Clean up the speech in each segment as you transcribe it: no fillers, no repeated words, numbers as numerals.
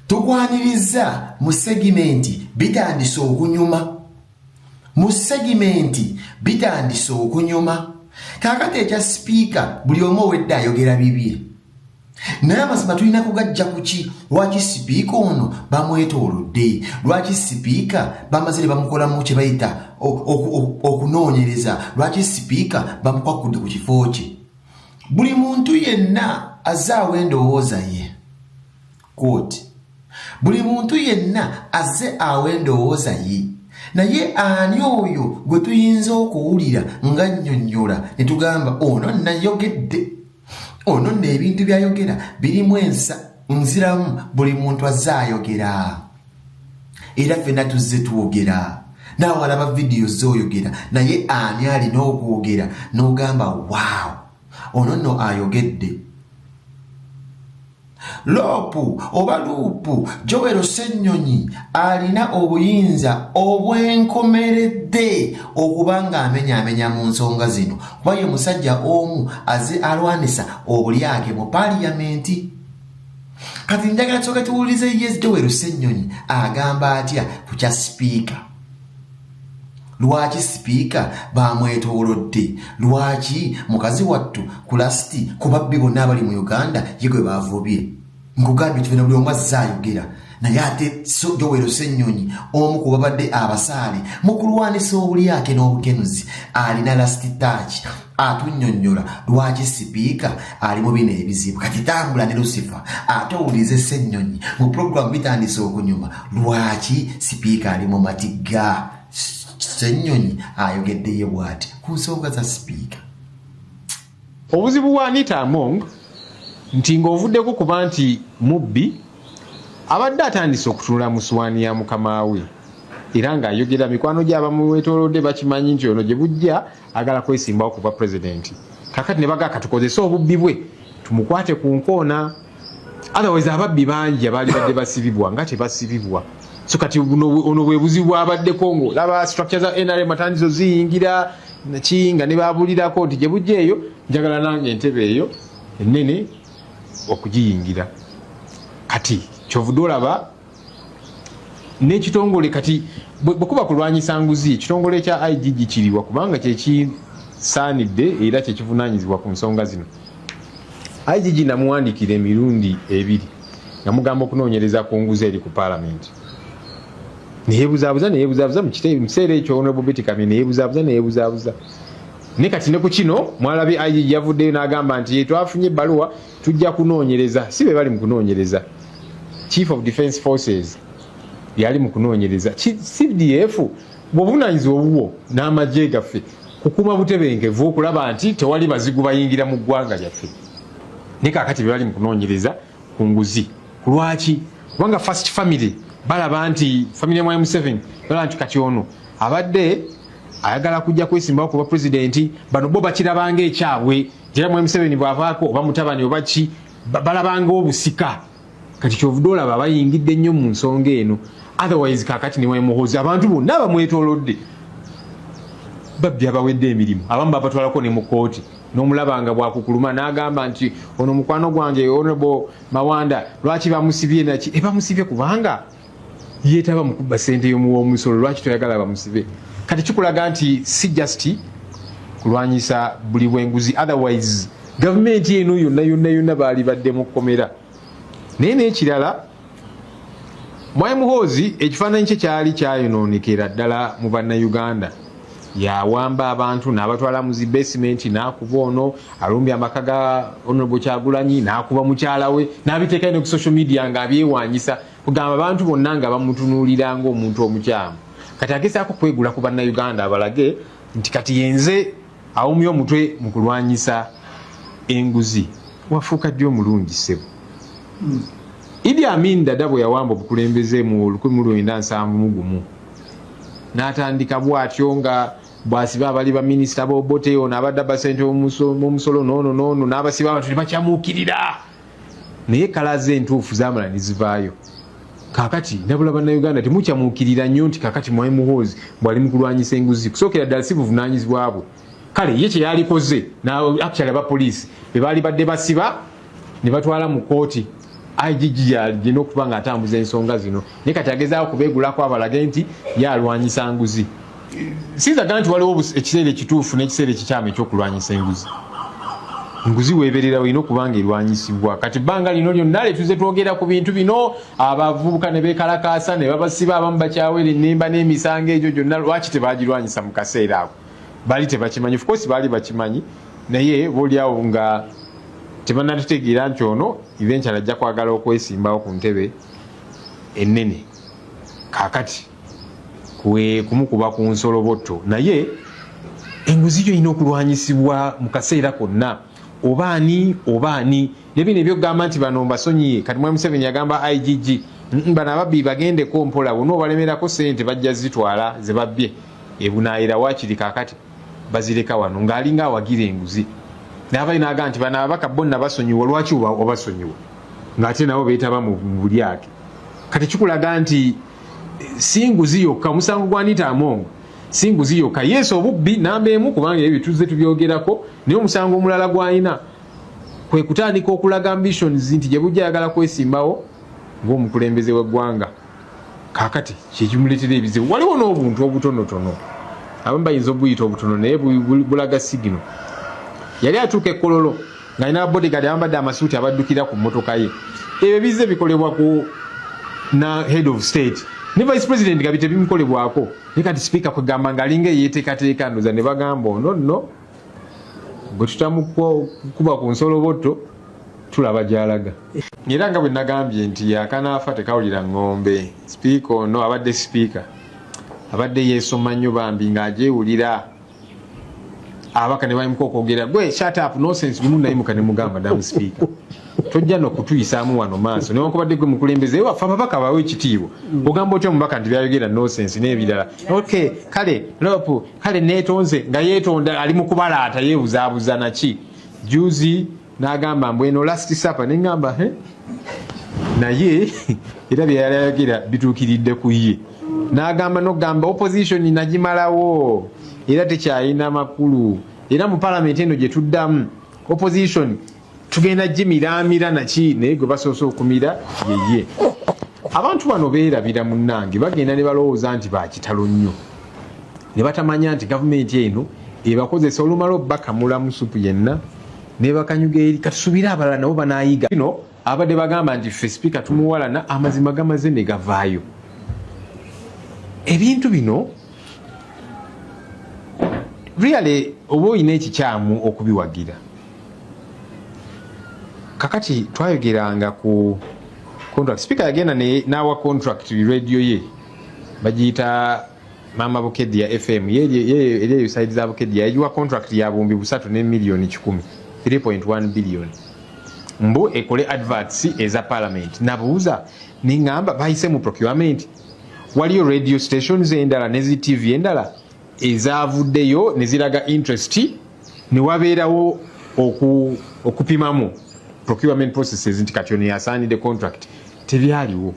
Tukwaniriza mu segimenti bitandise okunyuma. Mu segimenti bitandise okunyuma. Kakati ekya speaker buli omu wedda ayogera bibye. Naye amazima tulina kugajja kuki? Lwaki speaker ono bamwetoolodde? Lwaki speaker bamazire bamukolamu kye bayita okunoonyereza? Lwaki speaker bamukwakudde ku kifo kye? Buli muntu yenna azaawo endowooza ye. Quote. Buli muntu yenna azze awo endowooza ye. Naye ani oyo gwe tuyinza okuwulira nga nnyonnyola ne tugamba ono nayogedde? Ono n'ebintu byayogera birimu nziramu buli muntu azze ayogera. Era ffenna tuzze tuwogera. Naawe alaba vidiyo z'oyogera naye ani alina okwogera n'ogamba waaw ono nno ayogedde. Loopu oba luupu Joel Ssenyonyi alina obuyinza obwenkomeredde okubanga amenya mu nsonga zino kuba ye musajja omu azze alwanisa obulyake mu paliyamenti. Kati njagala tusooke tuwulize yes Joel Ssenyonyi agamba atya ku kya sipiika. Lwaki sipiika bamwetoolodde? Lwaki mukazi wattu ku lasiti ku babbi bonna abali mu Uganda ye gwe baavubye? Nkugambye tufena buli omu azze ayogera. Naye ate Joel Ssenyonyi omu ku babadde abasaale mu kulwanisa obulyake n'obukenuzi alina lasiti taaki atunnyonnyola lwaki sipiika ali mu bino ebizibu. Kati tambula ne Lucifer ate owulize Ssenyonyi mu puroguramu bitandise okunyuma lwaki sipiika ali mu matigga. Ssenyonyi ayogeddeyo bw'ati ku nsonga za sipiika. Obuzibu bwa Anita Among nti ng'ovuddeko kuba nti mubbi abadde atandise okutunula mu ssowaani ya mukama we era ng'ayogera mikwano gye abamuwetoolodde bakimanyi nti ono gye bujja agala kwesimbawo kuba pulezidenti. Kakati ne bagaka tukozese obubbi bwe tumukwate ku nkoona. Otherwise ababbi bangi abaali badde basibibwa nga tebasibibwa. So kati ono bwe buzibu abaddeko ngo laba structure za NRM atandizo ziyingira nga ne baabulirako nti gye bujja eyo njagala nange entebe eyo ennene okugiyingira. Kati kyovudde olaba n'ekitongole kati bwe kuba kulwanyisa nguzi ekitongole kya IGG kiriwa kubanga kyekisaanidde era kyekivunaanyizibwa ku nsonga zino. IGG namuwandiikira emirundi ebiri namugamba okunoonyereza ku nguzi eri ku paalamenti. Neyeebuzaabuza mu kiseera ekyo Honorable Betty Kamya neyeebuzaabuza. Ne kati ne ku kino mwalabi IGG yavuddeyo n'agamba nti twafunye ebbaluwa tujja kunoonyereza. Si be bali mu kunoonyereza. Chief of Defence Forces yali mu kunoonyereza. CDF bw'obuvunaanyizibwa obubwo n'amagye gaffe kukuuma butebenkevu okulaba nti tewali bazigu bayingira mu ggwanga lyaffe. Ne kaakati be bali mu kunoonyereza ku nguzi. Lwaki? Kubanga First Family balaba nti family ya M7 balaba nti kati ono abadde ayagala kujja kwesimbawo kuba pulezidenti. Bano bo bakirabanga ekyabwe era M7 bw'avaako oba mutabani oba ki balabanga obusika. Kati kyovudde olaba abayingidde nnyo mu nsonga eno. Otherwise kaakati ne Muhoozi abantu bonna bamwetoolodde babbi abawedde emirimu abamu babatwalako ne mu kooti n'omulabanga bwakukuluma n'agamba nti ono mukwano gwange Honorable Mawanda lwaki bamusibye naki bamusibye kubanga yeetaba mu kubba ssente y'omuwoomusolo. Lwaki toyagala bamusibe? Kati kikulaga nti si just kulwanyisa buli bw'enguzi. Otherwise gavumenti eno yonna baali badde mu kkomera. Naye n'ekirala Muhoozi ekifaananyi kye kyali kyayonoonekera ddala mu bannayuganda. Yawamba abantu n'abatwala mu basement n'akuba ono alumbye amaka ga Honorable Kyagulanyi n'akuba mukyala we n'abiteeka ne ku social media ng'abyewanyisa kugamba abantu bonna nga bamutunuulira ng'omuntu omukyamu. Kati agezaako kwegula ku bannayuganda abalage nti kati yenze awumye omutwe mu kulwanyisa enguzi. Wafuuka ddi omulungi ssebo? Idi Amin Dada bwe yawamba obukulembeze mu 1971 n'atandika bw'atyo nga bw'asiba abali ba minisita b'Obote ono abadde abasente b'omusolo n'ono n'abasiba abantu ne bakyamuukirira. Naye kalaze entuufu zaamala ne zivaayo. Kaakati nabula bannayuganda temukyamuukirira nnyo nti kaakati Muhoozi bw'ali mu kulwanyisa enguzi kusookera ddala si buvunaanyizibwa bwe. Kale ye kye yalikoze actually abapoliisi be baali badde basiba ne batwala mu kooti IGG alina okuba nga atambuza ensonga zino naye kati agezaawo kubeegulako abalage nti yalwanyisa nguzi. Sinzaga nti waliwo ekiseera ekituufu n'ekiseera ekikyamu ekyokulwanyisa enguzi. Nguzi weeberera olina okuba nga erwanyisibwa. Kati bbanga lino lyonna letuze twogera ku bintu bino abavubuka ne beekalakaasa ne babasiba abamu bakyawera ennemba n'emisango egyo gyonna lwaki tebaagirwanyisa mu kaseera ako? Baali tebakimanyi. Of course baali bakimanyi naye boolyawo nga tebannatutegeera nti ono eventually ajja kwagala okwesimbawo ku ntebe ennene. Kaakati kumukuba ku nsolobotto naye enguzi yo erina okulwanyisibwa mu kaseera konna. Obaani nebino ebyokugamba nti bano mbasonyiye. Kati Mwami Museveni yagamba IGG bano ababbi bagendeko mpola bonna obalemerako ssente bajja zitwala ze babbye ebunaayira waakiri kaakati bazireka wano ng'alinga awagira enguzi. N'abayi n'agamba nti bano ababaka bonna basonyiwa lwaki obasonyiwa ng'ate nabo beetaba mu bulyake. Kati kikulaga nti si nguzi yokka omusango gwa Anita Among si nguzi yokka. Yes obubbi namba emu kubanga ebyo tuze tubyogerako naye omusango omulala gw'alina kwe kutandika okulaga ambitions nti gye bujja ayagala kwesimbawo ng'omukulembeze w'eggwanga. Kaakati kyekimuleetera ebizibu. Waliwo n'obuntu obutonotono abamu bayinza obuyita obutono naye bulaga sigino. Yali atuuka e Kololo ng'alina bodyguard ayambadde amasuuti abaddukira ku mmotoka ye. Ebyo bizze bikolebwa ku na head of state ne vice president nga bitebimukolebwako. Ne kati speaker kwegamba ng'alinga eyeeteekateeka ndoza ne bagamba ono nno bwe tutamukuba ku nsolobotto tulaba gy'alaga. Era nga bwe nagambye nti akanaafa tekawulira ng'ombe. Speaker ono abadde speaker abadde yeesoma nnyo bambi ng'agyewulira abaka ne bayimuka okwogera gwe shut up nonsense gumu nayimuka ne mugamba damu speaker tojja n'okutuyisaamu wano maaso newankubadde gwe mukulembeze waffe ababaka bawe ekitiibwa ogamba otya omubaka nti byayogera nonsense n'ebirala. Okay kale lopu kale neetonze nga yeetonda ali mu kubalaata yeebuzaabuza naki. Juzi n'agamba mbweno last supper ne ngamba naye era byayayogera bituukiridde ku ye. N'agamba n'ogamba opposition nagimalawo era tekyalina makulu. Era mu parliament eno gye tuddamu opposition tugenda gimiramira naki naye gwe basoose okumira yeye. Abantu bano beerabira munnange bagenda ne balowooza nti bakitalo nnyo ne batamanya nti gavumenti eno ebakozesa olumala obbakamula mu supu yenna ne bakanyuga eri katusubire abalala nabo banaayiga. Bino abadde bagamba nti ffe speaker tumuwalana amazima gamaze ne gavaayo. Ebintu bino really oba olina ekikyamu okubiwagira. Kakati twayogeranga ku contract. Speaker yagenda n'awa contract radio ye bagiyita Mama Bukedya FM ye side za Bukedya yagiwa contract ya bumbi 3 ne milioni 10 3.1 billion mbu ekole adverts eza parliament. Nabuuza ningamba bayise mu procurement waliyo radio stations endala nezi TV endala ezavuddeyo ne ziraga interest ne wabeerawo okupimamu procurement processes nti kati ono yasaanidde contract tebyaliwo.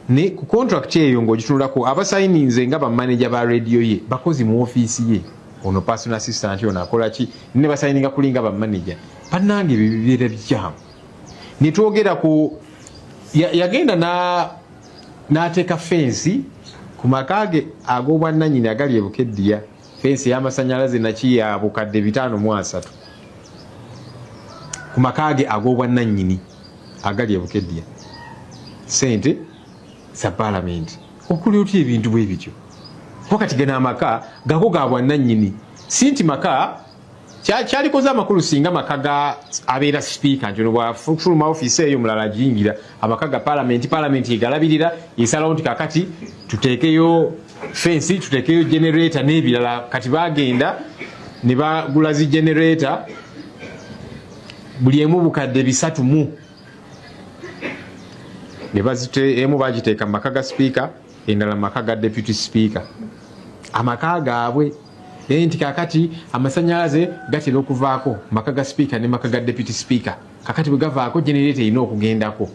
Ne ku contract eyo ng'ogitunulako abasayininze nga bamanager ba radio ye bakozi mu ofiisi ye ono personal assistant ono akola ki ne basayininga kulinga bamanager bannange bibeera bikyamu. Ne twogera ku yagenda n'ateeka fensi ku makage ag'obwannannyini agali e Bukedya. Fensi y'amasannyalaze naki ya bukadde 503 ku makage ag'obwannannyini agali e Bukedya. Sente za parliament okuli otya ebintu bwe bityo wakati gena amaka gago ga bwannannyini si nti maka kyalikoze amakulu singa maka ga abeera speaker nti ono bwafuluma office eyo mulala giyingira amaka ga parliament egalabirira esalawo nti kakati tuteekeyo fensi tuteekeyo generator n'ebirala. Kati bagenda ne bagula zi generator buli emu bukadde 3 ne bazite emu bagiteeka maka ga speaker endala maka ga deputy speaker. Amaka gaabwe nti kakati amasannyalaze gatera okuvaako maka ga speaker ne maka ga deputy speaker. Kakati bwe gavaako generator erina okugendako.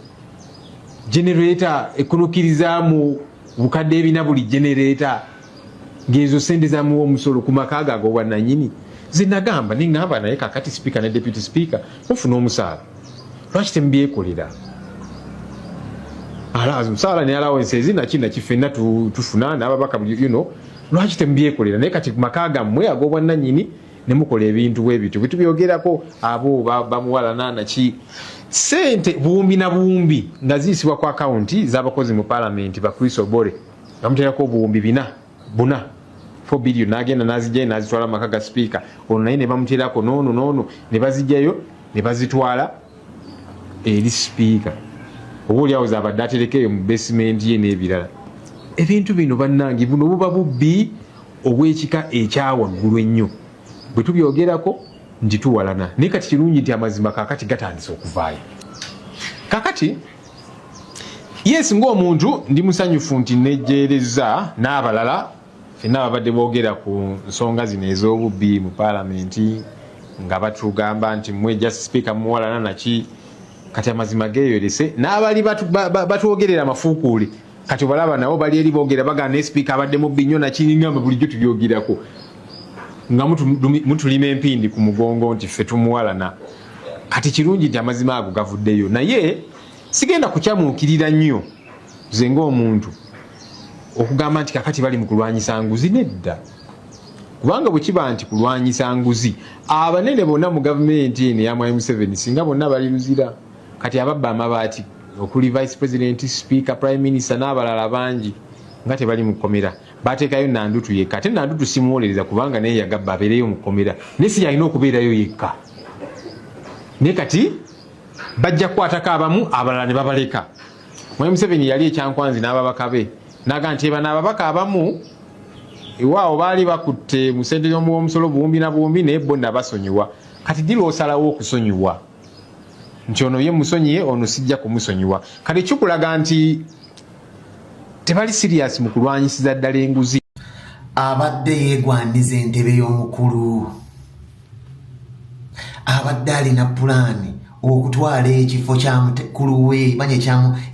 Generator ekunukirizamu bukadde ebina buli generator ng'ezo sente zamuwa omusolo ku maka ago ag'obwannannyini. Ze nagamba ningamba naye kakati speaker ne deputy speaker mufuna omusaala lwaki temubyekolera Sala ne allowances nakina kifenna tufuna n'ababaka lwaki tembyekolera naye kati makaga mmwe ag'obwannannyini ne mukola ebintu bwebityo bwe tubyogerako abo bamuwala naanaki sente buwumbi na buwumbi nga ziyisibwa ku akawunti z'abakozi mu paalamenti ba Chris Obore bamuteerako obuwumbi 4 billion n'agenda n'azijjayo n'azitwala mu maka ga sipiika ono naye ne bamuteerako noono ne bazijjayo ne bazitwala eri sipiika oba oli awo zaabadde aterekeyo mu besimenti ye n'ebirala. Ebintu bino bannange buno buba bubbi obw'ekika ekyawaggulu ennyo bwe tubyogerako nti tuwalana naye kati kirungi nti amazima kaakati gatandise okuvaayo. Kaakati yes ng'omuntu ndi musanyufu nti nejjeereza n'abalala ffenna babadde boogera ku nsonga zino ez'obubbi mu paalamenti nga batugamba nti mmwe just speaker muwalana naki kati amazima geeyolese n'abali batwogerera amafuukuule kati balaba nabo bali eri boogera bagana ne speaker abadde mubbi nnyo nakiringamba bulijjo tubyogerako nga mutulima empindi ku mugongo nti ffe tumuwalana. Kati kirungi nti amazima ago gavuddeyo naye sigenda kukyamuukirira nnyo nze ng'omuntu okugamba nti kakati bali mu kulwanyisa nguzi nedda, kubanga bwe kiba nti kulwanyisa nguzi abanene bonna mu gavumenti eno ya Mwai Museveni singa bonna bali luzira. Kati ababba amabaati okuli vice president, speaker, prime minister n'abalala bangi nga tebali mu kkomera bateekayo Nandutu yekka. Ate Nandutu simuwolereza kubanga naye yagabba abeereyo mu kkomera naye si yalina okubeerayo yekka. Naye kati bajja kukwatako abamu abalala ne babaleka. Mwai Museveni yali ekyankwanzi n'ababaka be naga nti eba n'ababaka abamu ewaawo baali bakutte mu ssente y'omusolo buwumbi na buwumbi naye bo nabasonyiwa. Kati ddi lw'osalawo okusonyiwa nti ono ye musonyiye ono sijja kumusonyiwa. Kati kikulaga nti tebali serious mu kulwanyisiza ddala enguzi. Abadde yeegwandiza entebe y'omukulu, abadde alina pulaani okutwala ekifo kya mukulu we manya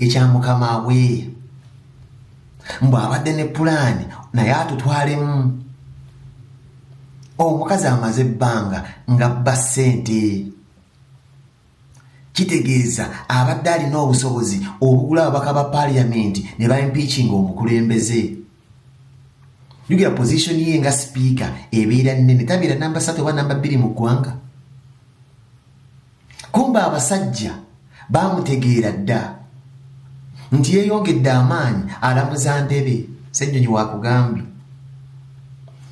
ekya mukama we, mbw abadde ne pulaani naye atutwalemu. Omukazi amaze ebbanga nga bba ssente, kitegeeza abadde alina obusobozi obugula ababaka ba paaliyamenti ne baimpeachinga omukulembeze. Yugira position ye nga speaker ebeera nnene, tabeera namba 3 oba namba 2 mu ggwanga. Kumba abasajja bamutegeera dda nti yeeyongedde amaanyi alamuza Ntebe. Ssennyonyi wakugambye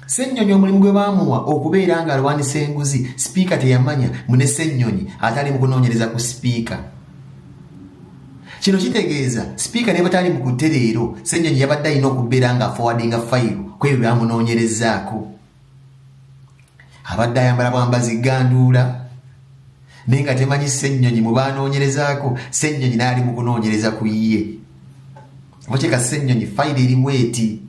Ssennyonyi omulimu gwe baamuwa okubeera nga alwanisa enguzi sipiika teyamanya mune Ssennyonyi atali mu kunoonyereza ku sipiika. Kino kitegeeza sipiika ne batali mu kutereero Ssennyonyi yabadde alina okubeera nga forwardinga fayiro ku ebyo byamunoonyerezaako. Abadde ayambala bwambazi ganduula naye nga temanyi Ssennyonyi mu baanoonyerezaako Ssennyonyi n'ali mu kunoonyereza ku ye. Okyeka Ssennyonyi fayiro eri bweti.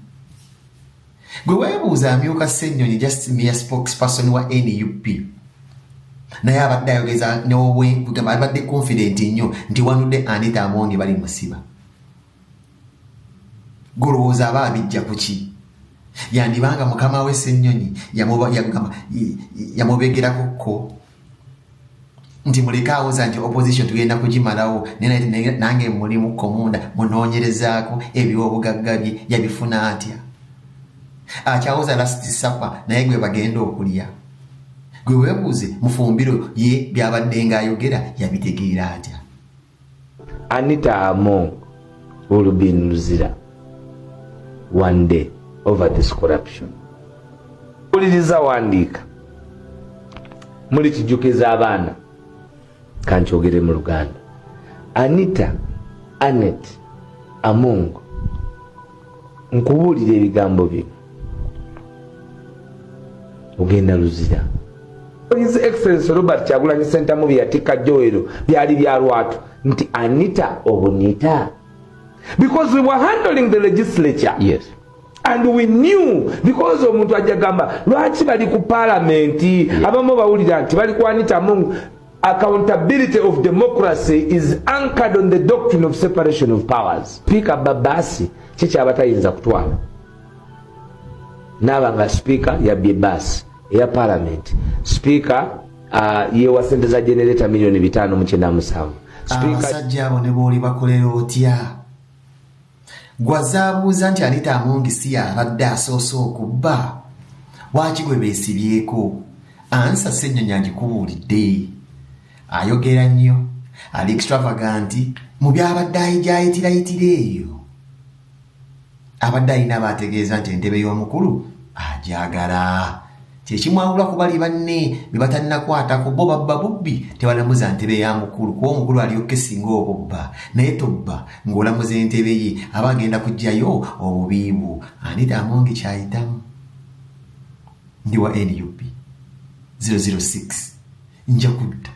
Gwe weebuuza amyuka Ssennyonyi just mere spokesperson wa NUP naye abadde ayogeza n'obwengugamba abadde confident nnyo nti wanudde Anita Amondi bali musiba. Golowooza aba abijja ku ki? Yandibanga mukama we Ssennyonyi yamubegerako ko nti mulekaawoza nti opposition tugenda kugimalawo nange mulimu komunda munoonyerezaako ebyobugagga bye yabifuna atya. Akyawoza last supper naye gwe bagenda okulya. Gwe weebuuze mufumbiro ye byabadde ng'ayogera yabitegeera atya. Anita Among will be in Luzira one day over this corruption. Uliriza wandiika muli kijukiza abaana kankyogere mu Luganda. Anita Anet Among nkubuulira ebigambo bye ogenda Luzira. His Excellency Robert Kyagulanyi Ssentamu bye yatikka Joero byali bya lwatu nti Anita obunita, because we were handling the legislature. Yes. And we knew because omuntu ajja gamba lwaki bali ku parliamenti abamu bawulira nti bali ku Anita Among. Accountability of democracy is anchored on the doctrine of separation of powers. Speaker Babasi kyekyabataayinza kutwala naaba nga speaker yabbye basi eya parliament, speaker yewa sente za generator milioni 597. Abasajja abo ne booli bakolera otya Gwazaabuuza nti Anita Among si yabadde asoose okubba. Lwaki gwe beesibyeko? Ansa Ssenyonyi agikubuulidde. Ayogera nnyo, ali extravagant mu byabadde ayitira eyo. Abadde alina abategeeza nti entebe y'omukulu agyagala. Kyekimwawula ku bali banne be batalinakwatako bo babba bubbi tebalamuza ntebe ya mukulu kuba omukulu alyokke singa obubba naye tobba ng'olamuza entebe ye aba agenda kuggyayo obubiibu. Anita Among kyayitamu. Ndi wa NUP 006 nja kudda.